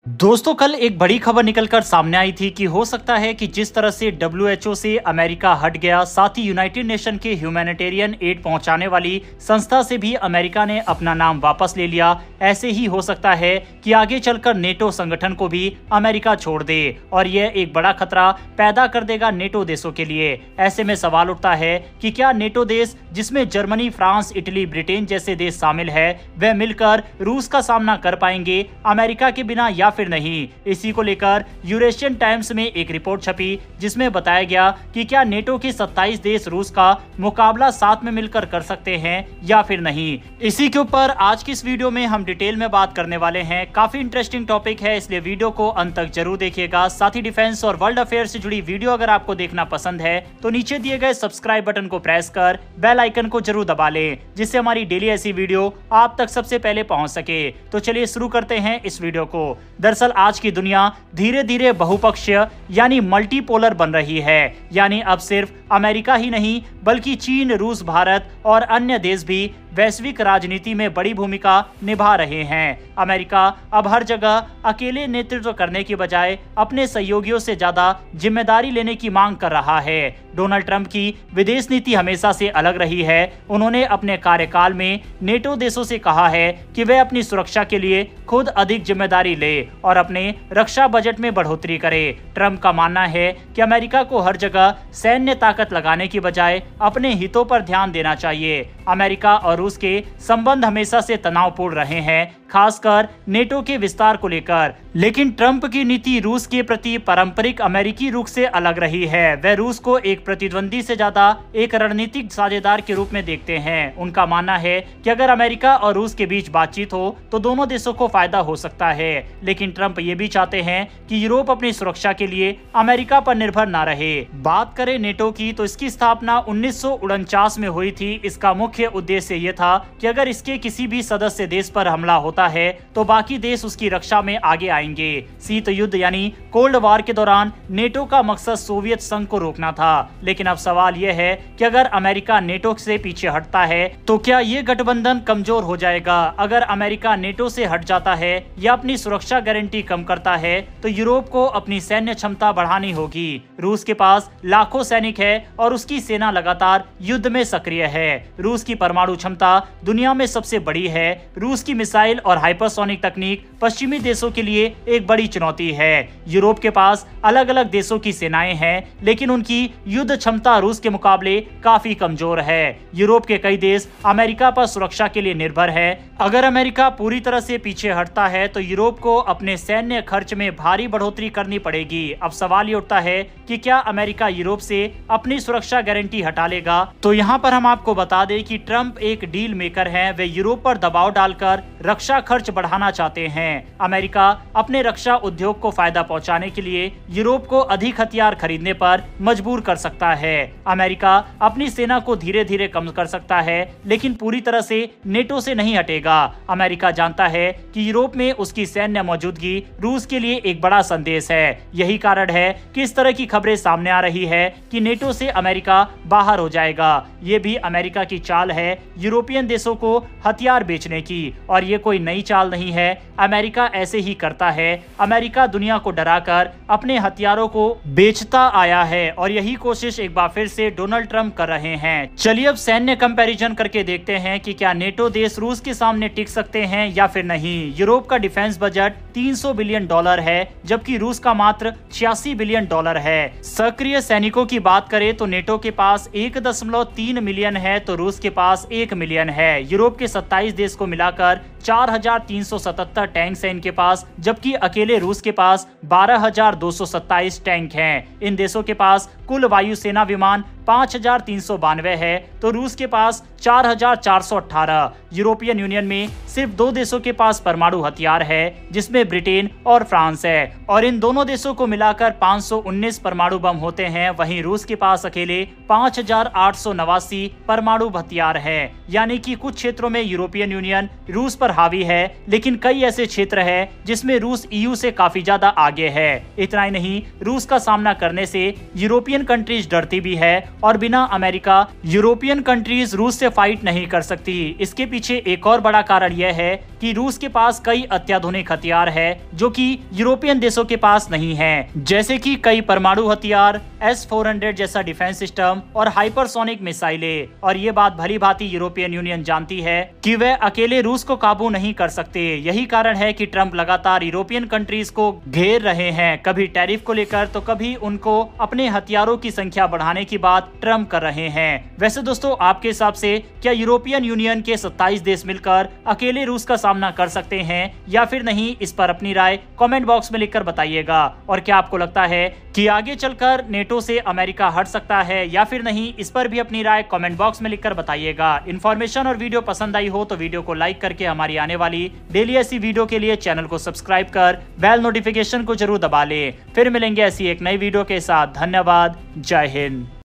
दोस्तों कल एक बड़ी खबर निकलकर सामने आई थी कि हो सकता है कि जिस तरह से WHO से अमेरिका हट गया, साथ ही यूनाइटेड नेशन के ह्यूमैनिटेरियन एड पहुंचाने वाली संस्था से भी अमेरिका ने अपना नाम वापस ले लिया। ऐसे ही हो सकता है कि आगे चलकर नेटो संगठन को भी अमेरिका छोड़ दे और यह एक बड़ा खतरा पैदा कर देगा नेटो देशों के लिए। ऐसे में सवाल उठता है कि क्या नेटो देश, जिसमें जर्मनी, फ्रांस, इटली, ब्रिटेन जैसे देश शामिल है, वह मिलकर रूस का सामना कर पाएंगे अमेरिका के बिना या फिर नहीं। इसी को लेकर यूरेशियन टाइम्स में एक रिपोर्ट छपी जिसमें बताया गया कि क्या नेटो के 27 देश रूस का मुकाबला साथ में मिलकर कर सकते हैं या फिर नहीं। इसी के ऊपर आज की इस वीडियो में हम डिटेल में बात करने वाले हैं। काफी इंटरेस्टिंग टॉपिक है, इसलिए वीडियो को अंत तक जरूर देखिएगा। साथ ही डिफेंस और वर्ल्ड अफेयर से जुड़ी वीडियो अगर आपको देखना पसंद है तो नीचे दिए गए सब्सक्राइब बटन को प्रेस कर बेल आइकन को जरूर दबा लें, जिससे हमारी डेली ऐसी वीडियो आप तक सबसे पहले पहुंच सके। तो चलिए शुरू करते हैं इस वीडियो को। दरअसल आज की दुनिया धीरे धीरे बहुपक्षीय यानी मल्टीपोलर बन रही है। यानी अब सिर्फ अमेरिका ही नहीं बल्कि चीन, रूस, भारत और अन्य देश भी वैश्विक राजनीति में बड़ी भूमिका निभा रहे हैं। अमेरिका अब हर जगह अकेले नेतृत्व करने की बजाय अपने सहयोगियों से ज्यादा जिम्मेदारी लेने की मांग कर रहा है। डोनाल्ड ट्रंप की विदेश नीति हमेशा से अलग रही है। उन्होंने अपने कार्यकाल में नेटो देशों से कहा है कि वे अपनी सुरक्षा के लिए खुद अधिक जिम्मेदारी ले और अपने रक्षा बजट में बढ़ोतरी करे। ट्रंप का मानना है कि अमेरिका को हर जगह सैन्य ताकत लगाने की बजाय अपने हितों पर ध्यान देना चाहिए। अमेरिका और रूस के संबंध हमेशा से तनावपूर्ण रहे हैं, खासकर नेटो के विस्तार को लेकर। लेकिन ट्रंप की नीति रूस के प्रति पारंपरिक अमेरिकी रुख से अलग रही है। वे रूस को एक प्रतिद्वंदी से ज्यादा एक रणनीतिक साझेदार के रूप में देखते हैं। उनका मानना है कि अगर अमेरिका और रूस के बीच बातचीत हो तो दोनों देशों को फायदा हो सकता है। लेकिन ट्रंप ये भी चाहते हैं कि यूरोप अपनी सुरक्षा के लिए अमेरिका पर निर्भर न रहे। बात करें नेटो की तो इसकी स्थापना 1949 में हुई थी। इसका मुख्य उद्देश्य ये था कि अगर इसके किसी भी सदस्य देश पर हमला होता है तो बाकी देश उसकी रक्षा में आगे आएंगे। शीत युद्ध यानी कोल्ड वॉर के दौरान नेटो का मकसद सोवियत संघ को रोकना था। लेकिन अब सवाल यह है कि अगर अमेरिका नेटो से पीछे हटता है तो क्या ये गठबंधन कमजोर हो जाएगा। अगर अमेरिका नेटो से हट जाता है या अपनी सुरक्षा गारंटी कम करता है तो यूरोप को अपनी सैन्य क्षमता बढ़ानी होगी। रूस के पास लाखों सैनिक है और उसकी सेना लगातार युद्ध में सक्रिय है। रूस की परमाणु क्षमता दुनिया में सबसे बड़ी है। रूस की मिसाइल और हाइपरसोनिक तकनीक पश्चिमी देशों के लिए एक बड़ी चुनौती है। यूरोप के पास अलग अलग देशों की सेनाएं हैं, लेकिन उनकी युद्ध क्षमता रूस के मुकाबले काफी कमजोर है। यूरोप के कई देश अमेरिका पर सुरक्षा के लिए निर्भर है। अगर अमेरिका पूरी तरह से पीछे हटता है तो यूरोप को अपने सैन्य खर्च में भारी बढ़ोतरी करनी पड़ेगी। अब सवाल ये उठता है कि क्या अमेरिका यूरोप से अपनी सुरक्षा गारंटी हटा लेगा। तो यहाँ पर हम आपको बता दें कि ट्रंप एक डील मेकर हैं। वे यूरोप पर दबाव डालकर रक्षा खर्च बढ़ाना चाहते हैं। अमेरिका अपने रक्षा उद्योग को फायदा पहुंचाने के लिए यूरोप को अधिक हथियार खरीदने पर मजबूर कर सकता है। अमेरिका अपनी सेना को धीरे धीरे कम कर सकता है, लेकिन पूरी तरह से नेटो से नहीं हटेगा। अमेरिका जानता है कि यूरोप में उसकी सैन्य मौजूदगी रूस के लिए एक बड़ा संदेश है। यही कारण है कि इस तरह की खबरें सामने आ रही है कि नेटो से अमेरिका बाहर हो जाएगा। ये भी अमेरिका की चाल है यूरोपियन देशों को हथियार बेचने की, और ये कोई नई चाल नहीं है। अमेरिका ऐसे ही करता है। अमेरिका दुनिया को डराकर अपने हथियारों को बेचता आया है और यही कोशिश एक बार फिर से डोनाल्ड ट्रंप कर रहे हैं। चलिए अब सैन्य कंपैरिजन करके देखते हैं कि क्या नेटो देश रूस के सामने टिक सकते हैं या फिर नहीं। यूरोप का डिफेंस बजट $300 बिलियन है, जबकि रूस का मात्र $86 बिलियन है। सक्रिय सैनिकों की बात करें तो नेटो के पास 1.3 मिलियन है तो रूस के पास 1 मिलियन है। यूरोप के 27 देश को मिलाकर 4,377 टैंक्स हैं इनके पास, जबकि अकेले रूस के पास 12,227 टैंक हैं। इन देशों के पास कुल वायुसेना विमान 5,392 है तो रूस के पास 4,418। यूरोपियन यूनियन में सिर्फ 2 देशों के पास परमाणु हथियार है, जिसमें ब्रिटेन और फ्रांस है, और इन दोनों देशों को मिलाकर 519 परमाणु बम होते हैं। वहीं रूस के पास अकेले 5,889 परमाणु हथियार है। यानी कि कुछ क्षेत्रों में यूरोपियन यूनियन रूस पर हावी है, लेकिन कई ऐसे क्षेत्र है जिसमें रूस EU से काफी ज्यादा आगे है। इतना ही नहीं, रूस का सामना करने से यूरोपियन कंट्रीज डरती भी है और बिना अमेरिका यूरोपियन कंट्रीज रूस से फाइट नहीं कर सकती। इसके पीछे एक और बड़ा कारण यह है कि रूस के पास कई अत्याधुनिक हथियार है जो कि यूरोपियन देशों के पास नहीं है, जैसे कि कई परमाणु हथियार, S-400 जैसा डिफेंस सिस्टम और हाइपरसोनिक मिसाइलें। और ये बात भली भांति यूरोपियन यूनियन जानती है कि वह अकेले रूस को काबू नहीं कर सकते। यही कारण है कि ट्रंप लगातार यूरोपियन कंट्रीज को घेर रहे हैं, कभी टैरिफ को लेकर तो कभी उनको अपने हथियारों की संख्या बढ़ाने की बात ट्रंप कर रहे हैं। वैसे दोस्तों, आपके हिसाब से क्या यूरोपियन यूनियन के 27 देश मिलकर अकेले रूस का सामना कर सकते हैं या फिर नहीं? इस पर अपनी राय कमेंट बॉक्स में लिखकर बताइएगा। और क्या आपको लगता है कि आगे चलकर नेटो से अमेरिका हट सकता है या फिर नहीं? इस पर भी अपनी राय कमेंट बॉक्स में लिखकर बताइएगा। इन्फॉर्मेशन और वीडियो पसंद आई हो तो वीडियो को लाइक करके हमारी आने वाली डेली ऐसी वीडियो के लिए चैनल को सब्सक्राइब कर बेल नोटिफिकेशन को जरूर दबा ले। फिर मिलेंगे ऐसी एक नई वीडियो के साथ। धन्यवाद। जय हिंद।